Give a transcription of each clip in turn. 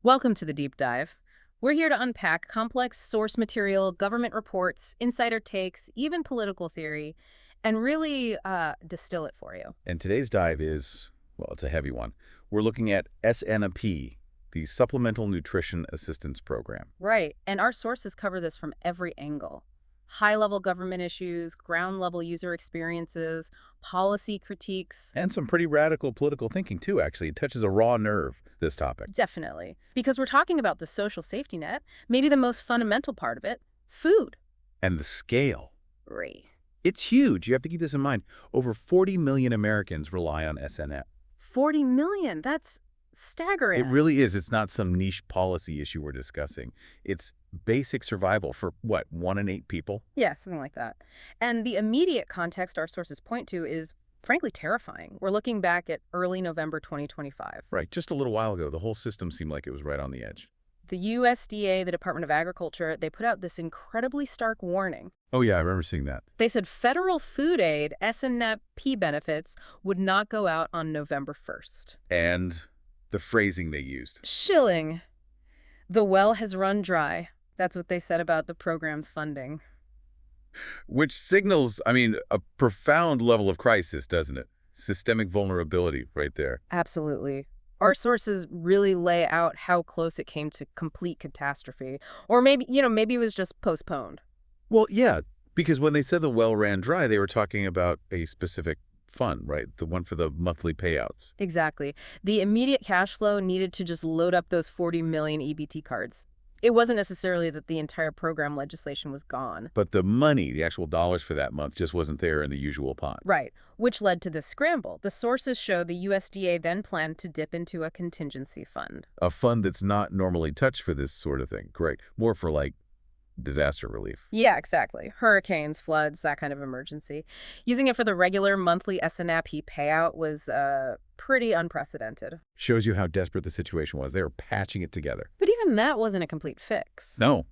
Welcome to the deep dive. We're here to unpack complex source material, government reports, insider takes, even political theory, and really distill it for you. And today's dive is, well, it's a heavy one. We're looking at SNP, the Supplemental Nutrition Assistance Program. Right, and our sources cover this from every angle. High-level government issues, ground-level user experiences, policy critiques. And some pretty radical political thinking, too, actually. It touches a raw nerve, this topic. Definitely. Because we're talking about the social safety net, maybe the most fundamental part of it, food. And the scale. Right. It's huge. You have to keep this in mind. Over 40 million Americans rely on SNP. 40 million, that's staggering. It really is. It's not some niche policy issue we're discussing. It's basic survival for, what, 1 in 8 people? Yeah, something like that. And the immediate context our sources point to is, frankly, terrifying. We're looking back at early November 2025. Right. Just a little while ago, the whole system seemed like it was right on the edge. The USDA, the Department of Agriculture, they put out this incredibly stark warning. Oh, yeah, I remember seeing that. They said federal food aid, SNP benefits, would not go out on November 1st. And the phrasing they used. Shilling. The well has run dry. That's what they said about the program's funding. Which signals, a profound level of crisis, doesn't it? Systemic vulnerability right there. Absolutely. Our sources really lay out how close it came to complete catastrophe. Or maybe it was just postponed. Well, yeah, because when they said the well ran dry, they were talking about a specific fund, right? The one for the monthly payouts. Exactly. The immediate cash flow needed to just load up those 40 million EBT cards. It wasn't necessarily that the entire program legislation was gone. But the money, the actual dollars for that month, just wasn't there in the usual pot. Right, which led to this scramble. The sources show the USDA then planned to dip into a contingency fund. A fund that's not normally touched for this sort of thing, correct? More for, like, disaster relief. Yeah, exactly. Hurricanes, floods, that kind of emergency. Using it for the regular monthly SNP payout was pretty unprecedented. Shows you how desperate the situation was. They were patching it together. But even that wasn't a complete fix. No,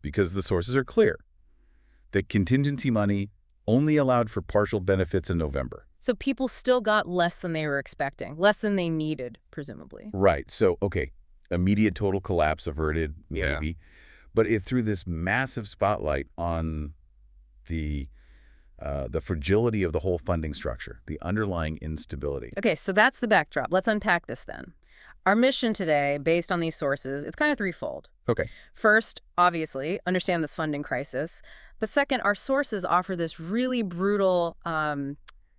because the sources are clear. The contingency money only allowed for partial benefits in November. So people still got less than they were expecting, less than they needed, presumably. Right. So, okay, immediate total collapse averted, maybe. Yeah. But it threw this massive spotlight on the fragility of the whole funding structure, the underlying instability. Okay, so that's the backdrop. Let's unpack this then. Our mission today, based on these sources, it's kind of threefold. Okay. First, obviously, understand this funding crisis. But second, our sources offer this really brutal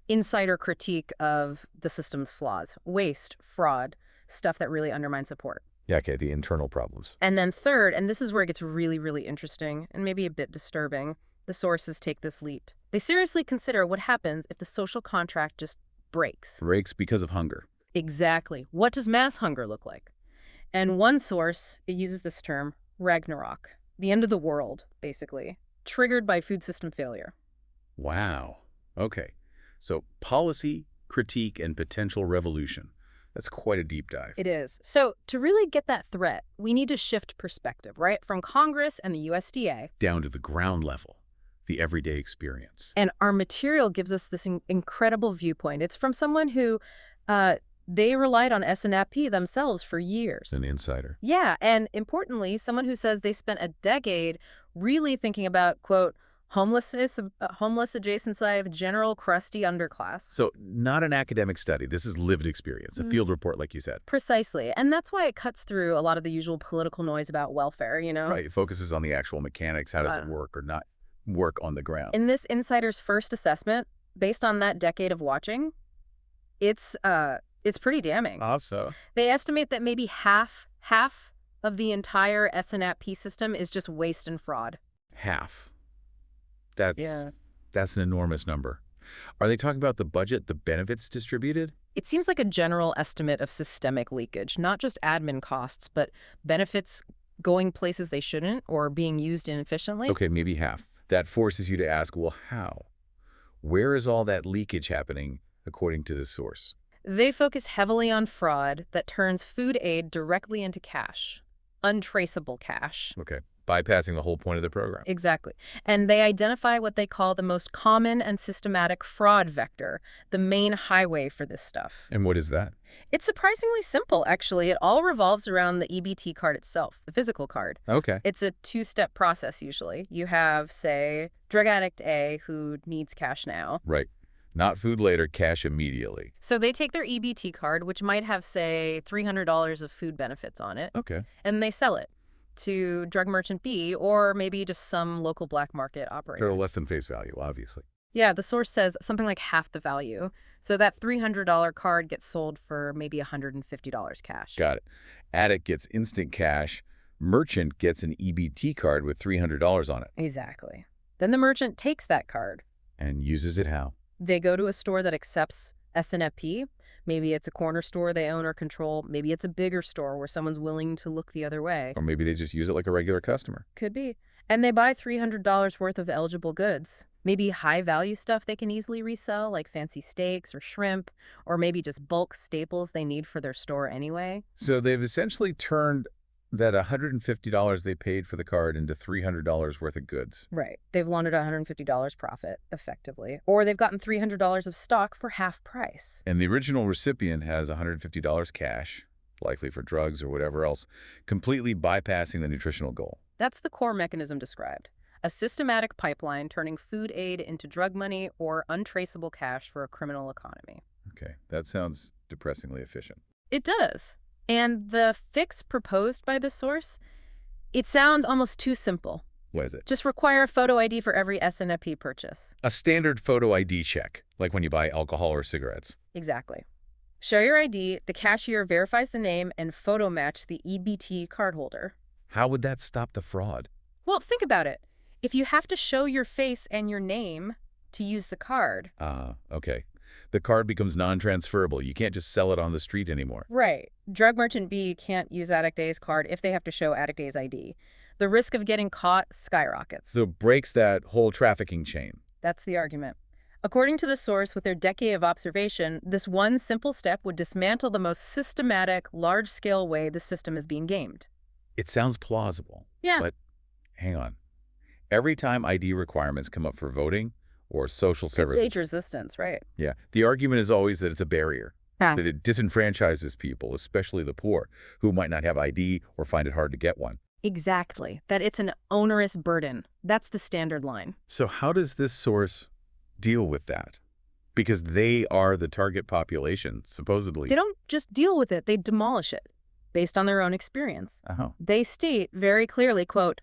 insider critique of the system's flaws, waste, fraud, stuff that really undermines support. Yeah, okay, the internal problems. And then third, and this is where it gets really, really interesting and maybe a bit disturbing, the sources take this leap. They seriously consider what happens if the social contract just breaks. Breaks because of hunger. Exactly. What does mass hunger look like? And one source, it uses this term, Ragnarok, the end of the world, basically, triggered by food system failure. Wow. Okay. So policy, critique, and potential revolution. That's quite a deep dive. It is. So to really get that threat, we need to shift perspective, right? From Congress and the USDA. Down to the ground level, the everyday experience. And our material gives us this incredible viewpoint. It's from someone who they relied on SNP themselves for years. An insider. Yeah, and importantly, someone who says they spent a decade really thinking about, quote, homelessness, homeless adjacent side, general crusty underclass. So not an academic study. This is lived experience, a field report, like you said. Precisely. And that's why it cuts through a lot of the usual political noise about welfare, you know? Right. It focuses on the actual mechanics. How does it work or not work on the ground? In this insider's first assessment, based on that decade of watching, it's pretty damning. Also. They estimate that maybe half of the entire SNP system is just waste and fraud. Half. That's an enormous number. Are they talking about the budget, the benefits distributed? It seems like a general estimate of systemic leakage, not just admin costs, but benefits going places they shouldn't or being used inefficiently. Okay, maybe half. That forces you to ask, well, how? Where is all that leakage happening, according to this source? They focus heavily on fraud that turns food aid directly into cash, untraceable cash. Okay. bypassing the whole point of the program. Exactly. And they identify what they call the most common and systematic fraud vector, the main highway for this stuff. And what is that? It's surprisingly simple, actually. It all revolves around the EBT card itself, the physical card. Okay. It's a two-step process, usually. You have, say, drug addict A who needs cash now. Right. Not food later, cash immediately. So they take their EBT card, which might have, say, $300 of food benefits on it, Okay. and they sell it to drug merchant B or maybe just some local black market operator. They're less than face value, obviously. Yeah, the source says something like half the value. So that $300 card gets sold for maybe $150 cash. Got it. Addict gets instant cash. Merchant gets an EBT card with $300 on it. Exactly. Then the merchant takes that card. And uses it how? They go to a store that accepts SNFP. Maybe it's a corner store they own or control. Maybe it's a bigger store where someone's willing to look the other way. Or maybe they just use it like a regular customer. Could be. And they buy $300 worth of eligible goods. Maybe high-value stuff they can easily resell, like fancy steaks or shrimp, or maybe just bulk staples they need for their store anyway. So they've essentially turned that $150 they paid for the card into $300 worth of goods. Right. They've laundered $150 profit, effectively. Or they've gotten $300 of stock for half price. And the original recipient has $150 cash, likely for drugs or whatever else, completely bypassing the nutritional goal. That's the core mechanism described. A systematic pipeline turning food aid into drug money or untraceable cash for a criminal economy. Okay, that sounds depressingly efficient. It does. And the fix proposed by the source, it sounds almost too simple. What is it? Just require a photo ID for every SNFP purchase. A standard photo ID check, like when you buy alcohol or cigarettes. Exactly. Show your ID, the cashier verifies the name, and photo match the EBT cardholder. How would that stop the fraud? Well, think about it. If you have to show your face and your name to use the card. Okay. The card becomes non-transferable. You can't just sell it on the street anymore. Right. Drug merchant B can't use Addict A's card if they have to show Addict A's ID. The risk of getting caught skyrockets. So it breaks that whole trafficking chain. That's the argument. According to the source, with their decade of observation, this one simple step would dismantle the most systematic, large-scale way the system is being gamed. It sounds plausible. Yeah. But hang on. Every time ID requirements come up for voting or social services. It's age resistance, right? Yeah. The argument is always that it's a barrier, Yeah. that it disenfranchises people, especially the poor, who might not have ID or find it hard to get one. Exactly. That it's an onerous burden. That's the standard line. So how does this source deal with that? Because they are the target population, supposedly. They don't just deal with it, they demolish it, based on their own experience. Oh. They state very clearly, quote,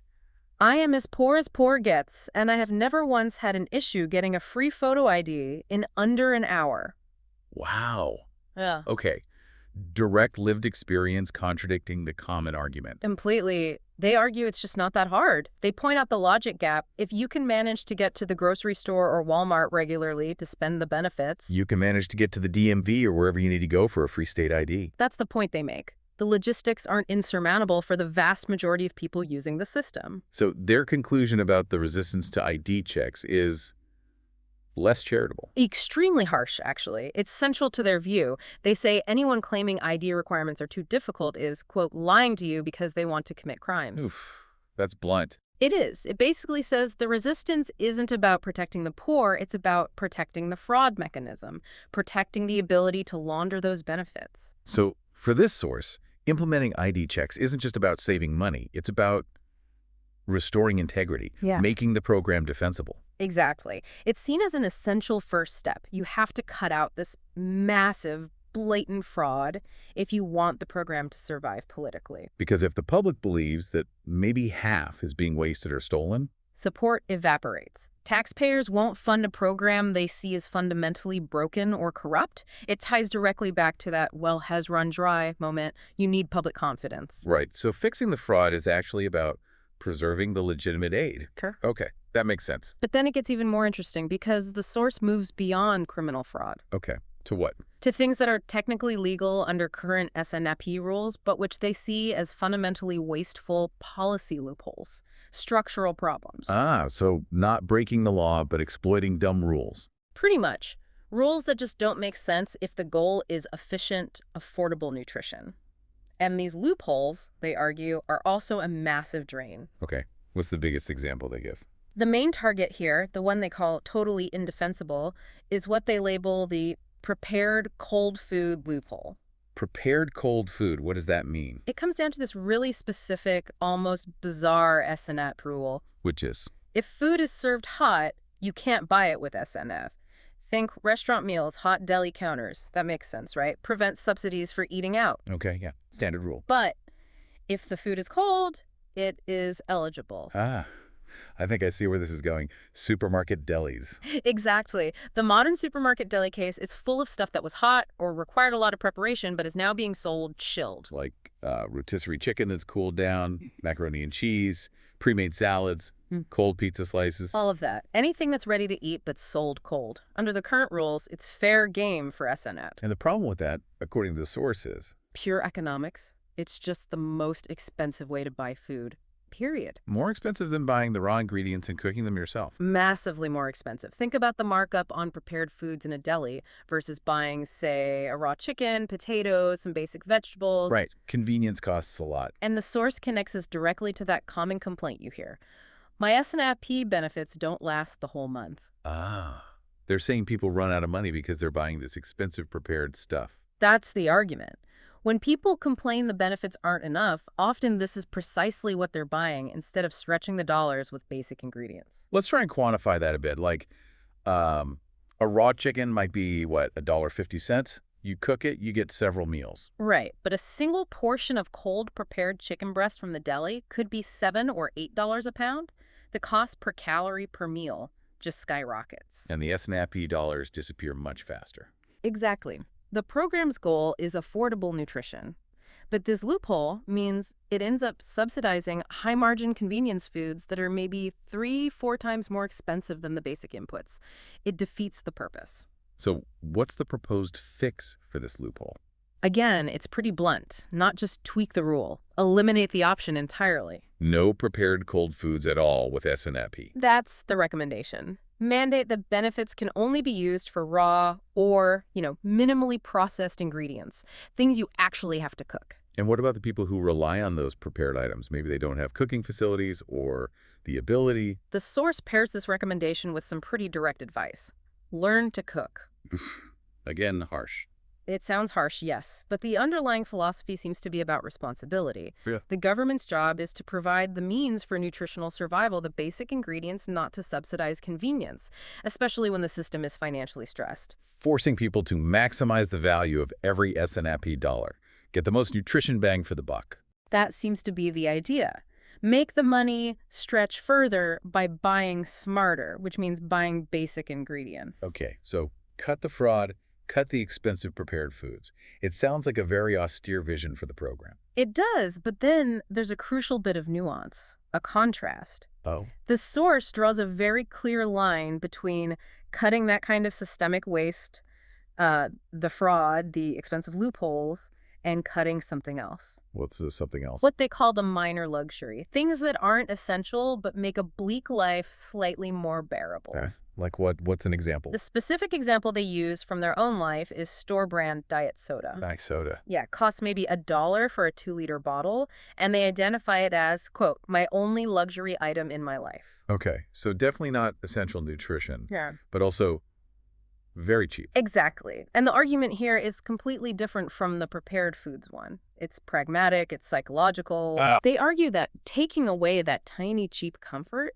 "I am as poor gets, and I have never once had an issue getting a free photo ID in under an hour." Wow. Yeah. Okay. Direct lived experience contradicting the common argument. Completely. They argue it's just not that hard. They point out the logic gap. If you can manage to get to the grocery store or Walmart regularly to spend the benefits, You can manage to get to the DMV or wherever you need to go for a free state ID. that's the point they make. The logistics aren't insurmountable for the vast majority of people using the system. So their conclusion about the resistance to ID checks is less charitable. Extremely harsh, actually. It's central to their view. They say anyone claiming ID requirements are too difficult is, quote, lying to you because they want to commit crimes. Oof, that's blunt. It is. It basically says the resistance isn't about protecting the poor, it's about protecting the fraud mechanism, protecting the ability to launder those benefits. So for this source, implementing ID checks isn't just about saving money. It's about restoring integrity, Yeah. making the program defensible. Exactly. It's seen as an essential first step. You have to cut out this massive, blatant fraud if you want the program to survive politically. Because if the public believes that maybe half is being wasted or stolen, Support evaporates. Taxpayers won't fund a program they see as fundamentally broken or corrupt. It ties directly back to that well has run dry moment. You need public confidence. right, so fixing the fraud is actually about preserving the legitimate aid. Sure. Okay, that makes sense. But then it gets even more interesting because the source moves beyond criminal fraud Okay, to what? to things that are technically legal under current SNFP rules, but which they see as fundamentally wasteful policy loopholes, structural problems. So not breaking the law, but exploiting dumb rules. Pretty much. Rules that just don't make sense if the goal is efficient, affordable nutrition. And these loopholes, they argue, are also a massive drain. Okay, What's the biggest example they give? The main target here, the one they call totally indefensible, is what they label the prepared cold food loophole. Prepared cold food, what does that mean? It comes down to this really specific, almost bizarre SNAP rule. Which is? If food is served hot, you can't buy it with SNF. Think restaurant meals, hot deli counters. That makes sense, right? Prevents subsidies for eating out. Okay, yeah, standard rule. But if the food is cold, it is eligible. Ah, I think I see where this is going. Supermarket delis. Exactly. The modern supermarket deli case is full of stuff that was hot or required a lot of preparation but is now being sold chilled. Like rotisserie chicken that's cooled down, macaroni and cheese, pre-made salads, cold pizza slices. All of that. Anything that's ready to eat but sold cold. Under the current rules, it's fair game for SNF. And the problem with that, according to the source, is Pure economics. It's just the most expensive way to buy food. Period. more expensive than buying the raw ingredients and cooking them yourself. Massively more expensive. Think about the markup on prepared foods in a deli versus buying, say, a raw chicken, potatoes, some basic vegetables. Right. Convenience costs a lot. And the source connects us directly to that common complaint you hear. My SNAP benefits don't last the whole month. Ah. They're saying people run out of money because they're buying this expensive prepared stuff. That's the argument. When people complain the benefits aren't enough, often this is precisely what they're buying instead of stretching the dollars with basic ingredients. Let's try and quantify that a bit. Like, a raw chicken might be, what, $1.50? You cook it, you get several meals. Right, but a single portion of cold prepared chicken breast from the deli could be $7 or $8 a pound. The cost per calorie per meal just skyrockets. And the SNAP dollars disappear much faster. Exactly. The program's goal is affordable nutrition. But this loophole means it ends up subsidizing high-margin convenience foods that are maybe 3-4 times more expensive than the basic inputs. It defeats the purpose. So what's the proposed fix for this loophole? Again, it's pretty blunt. Not just tweak the rule. Eliminate the option entirely. No prepared cold foods at all with SNAP. That's the recommendation. Mandate that benefits can only be used for raw or, minimally processed ingredients, things you actually have to cook. And what about the people who rely on those prepared items? Maybe they don't have cooking facilities or the ability. The source pairs this recommendation with some pretty direct advice. Learn to cook. Again, harsh. It sounds harsh, yes, but the underlying philosophy seems to be about responsibility. Yeah. The government's job is to provide the means for nutritional survival, the basic ingredients, not to subsidize convenience, especially when the system is financially stressed. Forcing people to maximize the value of every SNAP dollar. Get the most nutrition bang for the buck. That seems to be the idea. Make the money stretch further by buying smarter, which means buying basic ingredients. Okay, so cut the fraud, cut the expensive prepared foods. It sounds like a very austere vision for the program. It does, but then there's a crucial bit of nuance, a contrast. Oh? The source draws a very clear line between cutting that kind of systemic waste, the fraud, the expensive loopholes, and cutting something else. What's this something else? What they call the minor luxury. Things that aren't essential but make a bleak life slightly more bearable. Okay. Like what? What's an example? The specific example they use from their own life is store-brand diet soda. Nice soda. Yeah, it costs maybe $1 for a 2-liter bottle, and they identify it as, quote, my only luxury item in my life. Okay, so definitely not essential nutrition, Yeah. but also very cheap. Exactly. And the argument here is completely different from the prepared foods one. It's pragmatic, it's psychological. They argue that taking away that tiny cheap comfort,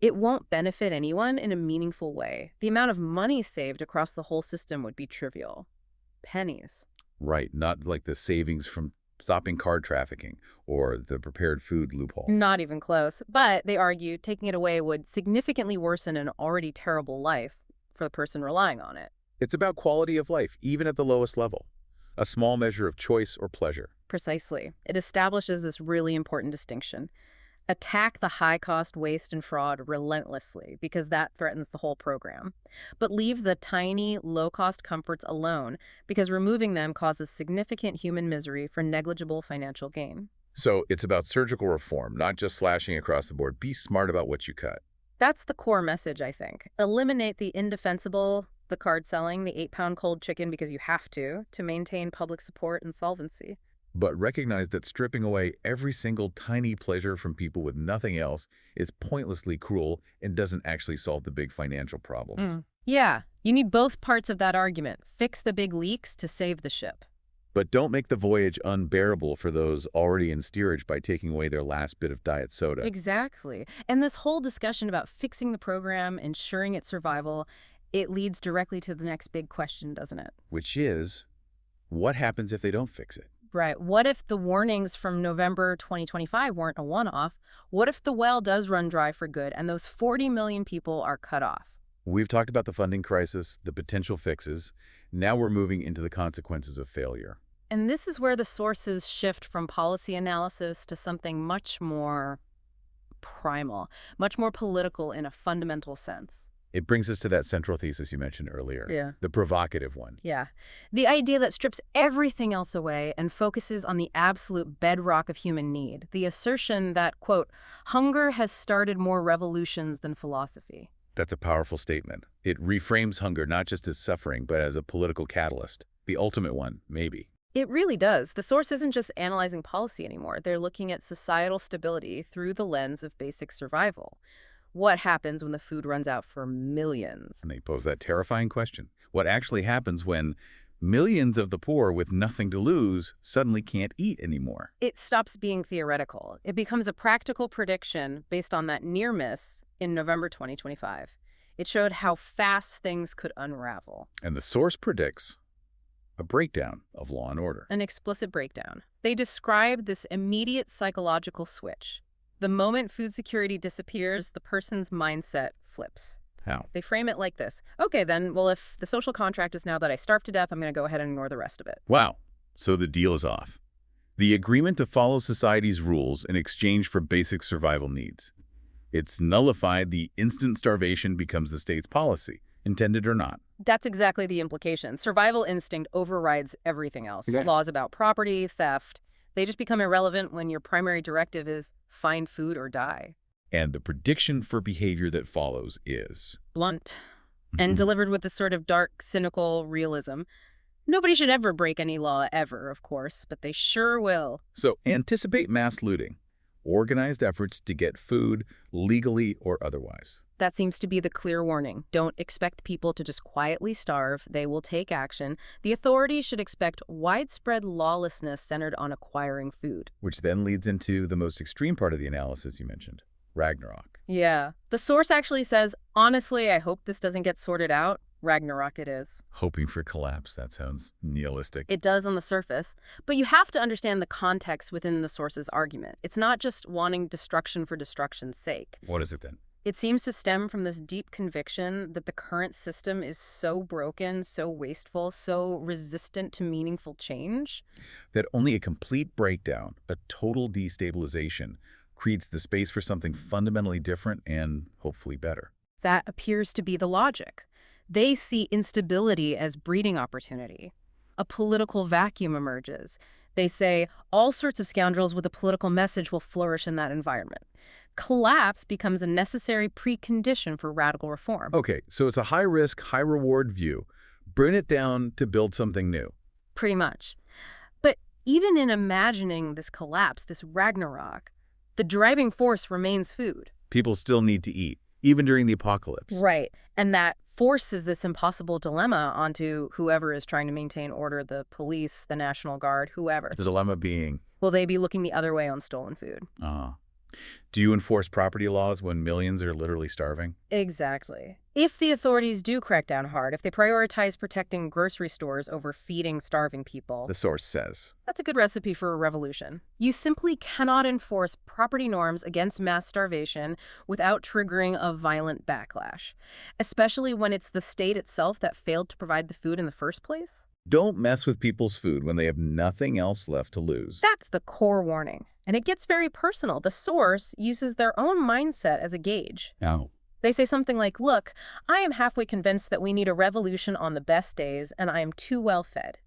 it won't benefit anyone in a meaningful way. The amount of money saved across the whole system would be trivial. Pennies. Right, not like the savings from stopping card trafficking or the prepared food loophole. Not even close. But they argue taking it away would significantly worsen an already terrible life for the person relying on it. It's about quality of life, even at the lowest level. A small measure of choice or pleasure. Precisely. It establishes this really important distinction. Attack the high-cost waste and fraud relentlessly because that threatens the whole program. But leave the tiny, low-cost comforts alone because removing them causes significant human misery for negligible financial gain. So it's about surgical reform, not just slashing across the board. Be smart about what you cut. That's the core message, I think. Eliminate the indefensible, the card selling, the 8-pound cold chicken because you have to maintain public support and solvency. but recognize that stripping away every single tiny pleasure from people with nothing else is pointlessly cruel and doesn't actually solve the big financial problems. Yeah, you need both parts of that argument. Fix the big leaks to save the ship. But don't make the voyage unbearable for those already in steerage by taking away their last bit of diet soda. Exactly. And this whole discussion about fixing the program, ensuring its survival, it leads directly to the next big question, doesn't it? Which is, what happens if they don't fix it? Right. What if the warnings from November 2025 weren't a one-off? What if the well does run dry for good and those 40 million people are cut off? We've talked about the funding crisis, the potential fixes. Now we're moving into the consequences of failure. And this is where the sources shift from policy analysis to something much more primal, much more political in a fundamental sense. It brings us to that central thesis you mentioned earlier, Yeah. the provocative one. Yeah. The idea that strips everything else away and focuses on the absolute bedrock of human need. The assertion that, quote, hunger has started more revolutions than philosophy. That's a powerful statement. It reframes hunger not just as suffering, but as a political catalyst. The ultimate one, maybe. It really does. The source isn't just analyzing policy anymore. They're looking at societal stability through the lens of basic survival. What happens when the food runs out for millions? And they pose that terrifying question. What actually happens when millions of the poor with nothing to lose suddenly can't eat anymore? It stops being theoretical. It becomes a practical prediction based on that near miss in November 2025. It showed how fast things could unravel. And the source predicts a breakdown of law and order. An explicit breakdown. They described this immediate psychological switch. The moment food security disappears, the person's mindset flips. How? They frame it like this. Okay, then, well, if the social contract is now that I starve to death, I'm going to go ahead and ignore the rest of it. Wow. So the deal is off. The agreement to follow society's rules in exchange for basic survival needs. It's nullified. The instant starvation becomes the state's policy, intended or not. That's exactly the implication. Survival instinct overrides everything else. Okay. Laws about property, theft, they just become irrelevant when your primary directive is find food or die. And the prediction for behavior that follows is Blunt. And delivered with this sort of dark, cynical realism. Nobody should ever break any law ever, of course, but they sure will. So anticipate mass looting, organized efforts to get food legally or otherwise. That seems to be the clear warning. Don't expect people to just quietly starve. They will take action. The authorities should expect widespread lawlessness centered on acquiring food. Which then leads into the most extreme part of the analysis you mentioned, Ragnarok. Yeah. The source actually says, honestly, I hope this doesn't get sorted out. Ragnarok it is. Hoping for collapse. That sounds nihilistic. It does on the surface, but you have to understand the context within the source's argument. It's not just wanting destruction for destruction's sake. What is it then? It seems to stem from this deep conviction that the current system is so broken, so wasteful, so resistant to meaningful change. That only a complete breakdown, a total destabilization, creates the space for something fundamentally different and hopefully better. That appears to be the logic. They see instability as breeding opportunity. A political vacuum emerges. They say all sorts of scoundrels with a political message will flourish in that environment. Collapse becomes a necessary precondition for radical reform. Okay, so it's a high-risk, high-reward view. Burn it down to build something new. Pretty much. But even in imagining this collapse, this Ragnarok, the driving force remains food. People still need to eat, even during the apocalypse. Right. And that forces this impossible dilemma onto whoever is trying to maintain order, the police, the National Guard, whoever. The dilemma being, Will they be looking the other way on stolen food? do you enforce property laws when millions are literally starving? Exactly. If the authorities do crack down hard, if they prioritize protecting grocery stores over feeding starving people, The source says. that's a good recipe for a revolution. You simply cannot enforce property norms against mass starvation without triggering a violent backlash, especially when it's the state itself that failed to provide the food in the first place. Don't mess with people's food when they have nothing else left to lose. That's the core warning. And it gets very personal. The source uses their own mindset as a gauge. Now, They say something like, look, I am halfway convinced that we need a revolution on the best days, and I am too well fed.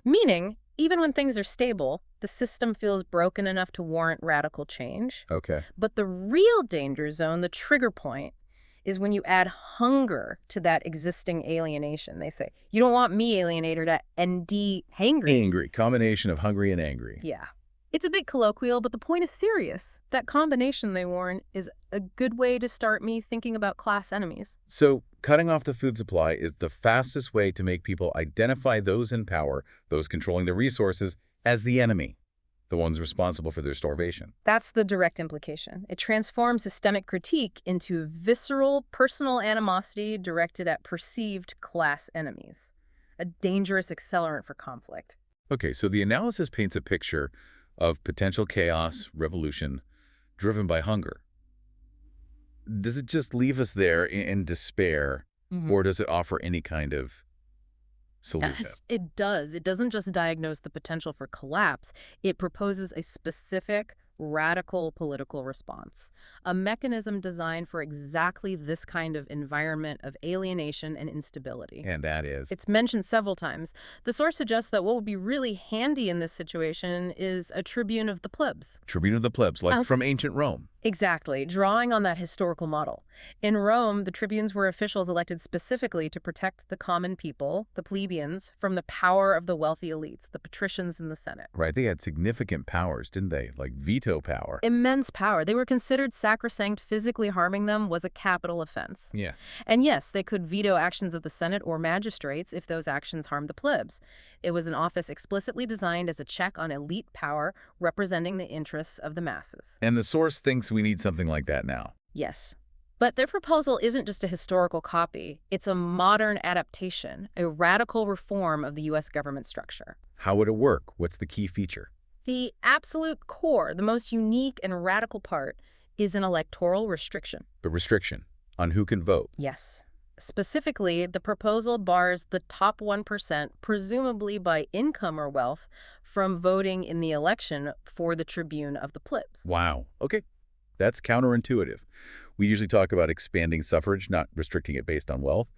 Meaning, even when things are stable, the system feels broken enough to warrant radical change. okay. But the real danger zone, the trigger point, is when you add hunger to that existing alienation. They say, you don't want me alienated at ND hangry. Angry. Combination of hungry and angry. Yeah. It's a bit colloquial, but the point is serious. That combination, they warn, is a good way to start me thinking about class enemies. So cutting off the food supply is the fastest way to make people identify those in power, those controlling the resources, as the enemy, the ones responsible for their starvation. That's the direct implication. It transforms systemic critique into visceral, personal animosity directed at perceived class enemies, a dangerous accelerant for conflict. Okay, so the analysis paints a picture of potential chaos, revolution, driven by hunger. Does it just leave us there in despair, or does it offer any kind of solution? Yes, it does. It doesn't just diagnose the potential for collapse. It proposes a specific, radical political response, a mechanism designed for exactly this kind of environment of alienation and instability. And that is? It's mentioned several times. The source suggests that what would be really handy in this situation is a tribune of the plebs. Tribune of the plebs, like from ancient Rome. Exactly, drawing on that historical model. In Rome, the tribunes were officials elected specifically to protect the common people, the plebeians, from the power of the wealthy elites, the patricians in the Senate. Right, they had significant powers, didn't they? Like veto power. Immense power. They were considered sacrosanct. Physically harming them was a capital offense. Yeah. And yes, they could veto actions of the Senate or magistrates if those actions harmed the plebs. It was an office explicitly designed as a check on elite power representing the interests of the masses. And the source thinks we need something like that now. Yes. But their proposal isn't just a historical copy. It's a modern adaptation, a radical reform of the U.S. government structure. How would it work? What's the key feature? The absolute core, the most unique and radical part, is an electoral restriction. The restriction on who can vote. Yes. Specifically, the proposal bars the top 1%, presumably by income or wealth, from voting in the election for the tribune of the plebs. Wow. Okay. That's counterintuitive. We usually talk about expanding suffrage, not restricting it based on wealth.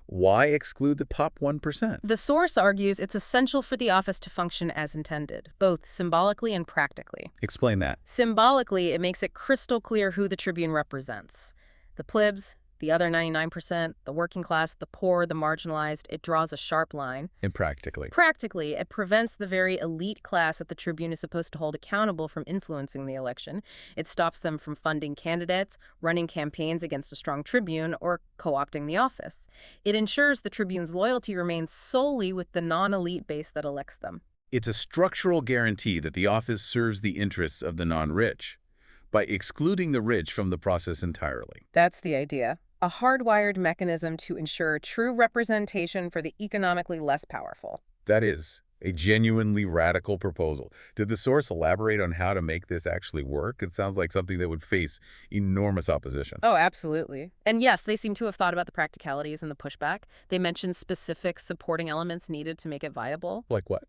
Why exclude the top 1%? The source argues it's essential for the office to function as intended, both symbolically and practically. Explain that. Symbolically, it makes it crystal clear who the tribune represents. The plebs, the other 99%, the working class, the poor, the marginalized. It draws a sharp line. And practically. Practically, it prevents the very elite class that the tribune is supposed to hold accountable from influencing the election. It stops them from funding candidates, running campaigns against a strong tribune, or co-opting the office. It ensures the tribune's loyalty remains solely with the non-elite base that elects them. It's a structural guarantee that the office serves the interests of the non-rich by excluding the rich from the process entirely. That's the idea. A hardwired mechanism to ensure true representation for the economically less powerful. That is a genuinely radical proposal. Did the source elaborate on how to make this actually work? It sounds like something that would face enormous opposition. Oh, absolutely. And yes, they seem to have thought about the practicalities and the pushback. They mentioned specific supporting elements needed to make it viable. Like what?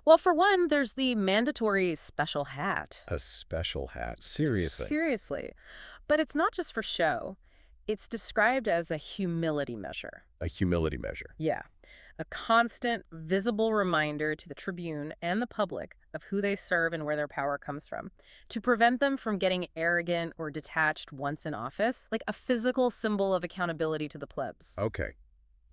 Well, for one, there's the mandatory special hat. A special hat. Seriously. Seriously. But it's not just for show. It's described as a humility measure. A humility measure. Yeah. A constant, visible reminder to the tribune and the public of who they serve and where their power comes from, to prevent them from getting arrogant or detached once in office, like a physical symbol of accountability to the plebs. Okay.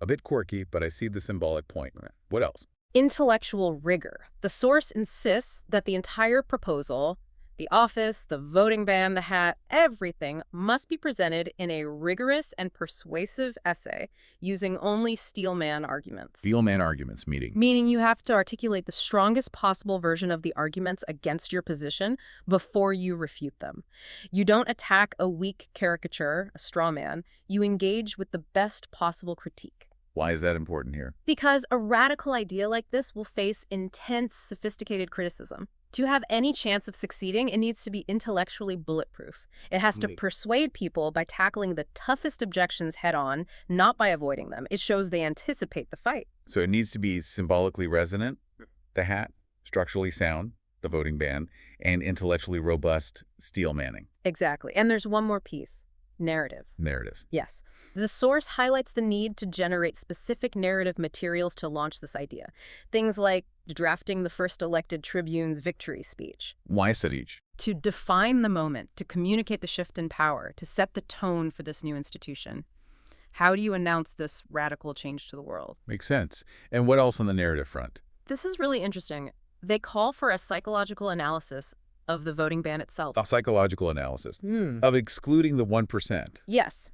A bit quirky, but I see the symbolic point. What else? Intellectual rigor. The source insists that the entire proposal, the office, the voting ban, the hat, everything must be presented in a rigorous and persuasive essay using only steelman arguments. Steelman arguments meeting. Meaning you have to articulate the strongest possible version of the arguments against your position before you refute them. You don't attack a weak caricature, a straw man. You engage with the best possible critique. Why is that important here? Because a radical idea like this will face intense, sophisticated criticism. To have any chance of succeeding, it needs to be intellectually bulletproof. It has to persuade people by tackling the toughest objections head-on, not by avoiding them. It shows they anticipate the fight. So it needs to be symbolically resonant, the hat, structurally sound, the voting ban, and intellectually robust, steel manning. Exactly. And there's one more piece. Narrative. Narrative. Yes. The source highlights the need to generate specific narrative materials to launch this idea. Things like drafting the first elected tribune's victory speech. Why such each? to define the moment, to communicate the shift in power, to set the tone for this new institution. How do you announce this radical change to the world? Makes sense. And what else on the narrative front? This is really interesting. They call for a psychological analysis of the voting ban itself. A psychological analysis of excluding the 1%. Yes.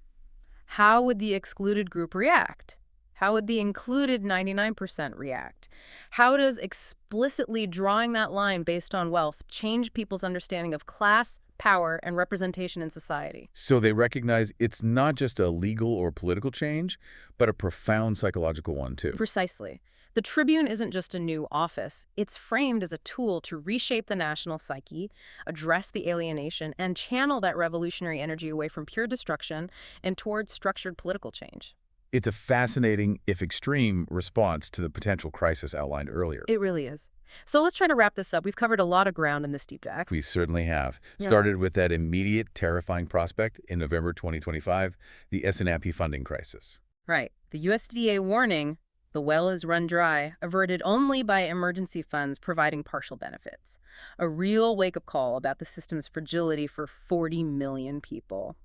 How would the excluded group react? How would the included 99% react? How does explicitly drawing that line based on wealth change people's understanding of class, power, and representation in society? So they recognize it's not just a legal or political change, but a profound psychological one, too. Precisely. The Tribune isn't just a new office. It's framed as a tool to reshape the national psyche, address the alienation, and channel that revolutionary energy away from pure destruction and towards structured political change. It's a fascinating, if extreme, response to the potential crisis outlined earlier. It really is. So let's try to wrap this up. We've covered a lot of ground in this deep dive. We certainly have. Yeah. Started with that immediate, terrifying prospect in November 2025, the SNAP funding crisis. Right. The USDA warning, the well is run dry, averted only by emergency funds providing partial benefits. A real wake-up call about the system's fragility for 40 million people.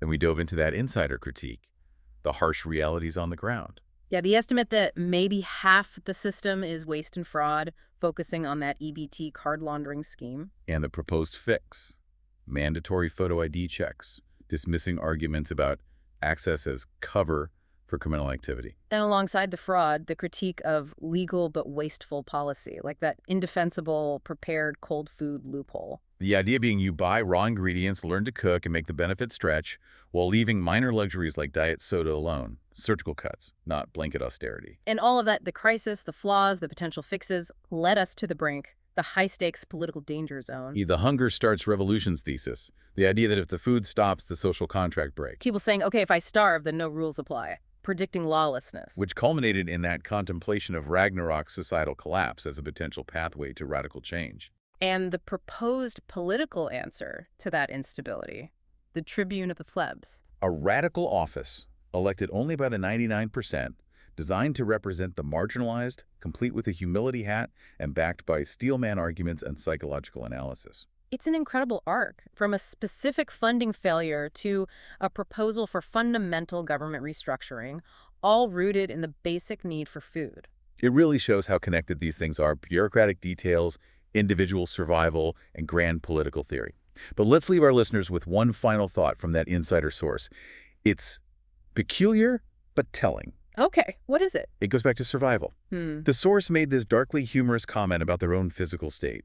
Then we dove into that insider critique, the harsh realities on the ground. Yeah, the estimate that maybe half the system is waste and fraud, focusing on that EBT card laundering scheme. And the proposed fix, mandatory photo ID checks, dismissing arguments about access as cover for criminal activity. And alongside the fraud, the critique of legal but wasteful policy, like that indefensible prepared cold food loophole. The idea being you buy raw ingredients, learn to cook, and make the benefits stretch, while leaving minor luxuries like diet soda alone. Surgical cuts, not blanket austerity. And all of that, the crisis, the flaws, the potential fixes, led us to the brink, the high-stakes political danger zone. The hunger starts revolutions thesis, the idea that if the food stops, the social contract breaks. People saying, okay, if I starve, then no rules apply, predicting lawlessness. Which culminated in that contemplation of Ragnarok's societal collapse as a potential pathway to radical change. And the proposed political answer to that instability, the Tribune of the Plebs. A radical office, elected only by the 99%, designed to represent the marginalized, complete with a humility hat, and backed by steelman arguments and psychological analysis. It's an incredible arc, from a specific funding failure to a proposal for fundamental government restructuring, all rooted in the basic need for food. It really shows how connected these things are: bureaucratic details, individual survival, and grand political theory. But let's leave our listeners with one final thought from that insider source. It's peculiar, but telling. Okay, what is it? It goes back to survival. The source made this darkly humorous comment about their own physical state.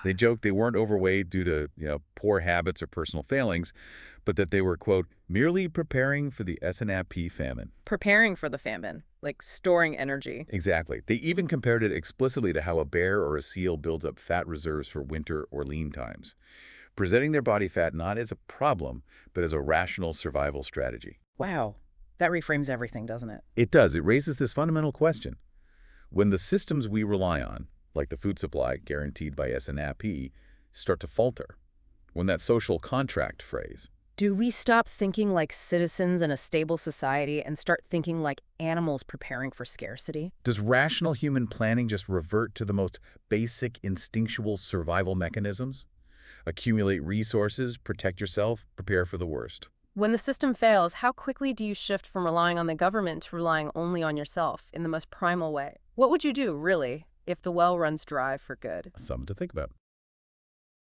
They joked they weren't overweight due to, poor habits or personal failings, but that they were, quote, merely preparing for the SNAP famine. Preparing for the famine, like storing energy. Exactly. They even compared it explicitly to how a bear or a seal builds up fat reserves for winter or lean times, presenting their body fat not as a problem, but as a rational survival strategy. Wow. That reframes everything, doesn't it? It does. It raises this fundamental question. When the systems we rely on, like the food supply guaranteed by SNAP, start to falter, when that social contract phrase, do we stop thinking like citizens in a stable society and start thinking like animals preparing for scarcity? does rational human planning just revert to the most basic instinctual survival mechanisms? Accumulate resources, protect yourself, prepare for the worst. When the system fails, how quickly do you shift from relying on the government to relying only on yourself in the most primal way? What would you do, really, if the well runs dry for good? Something to think about.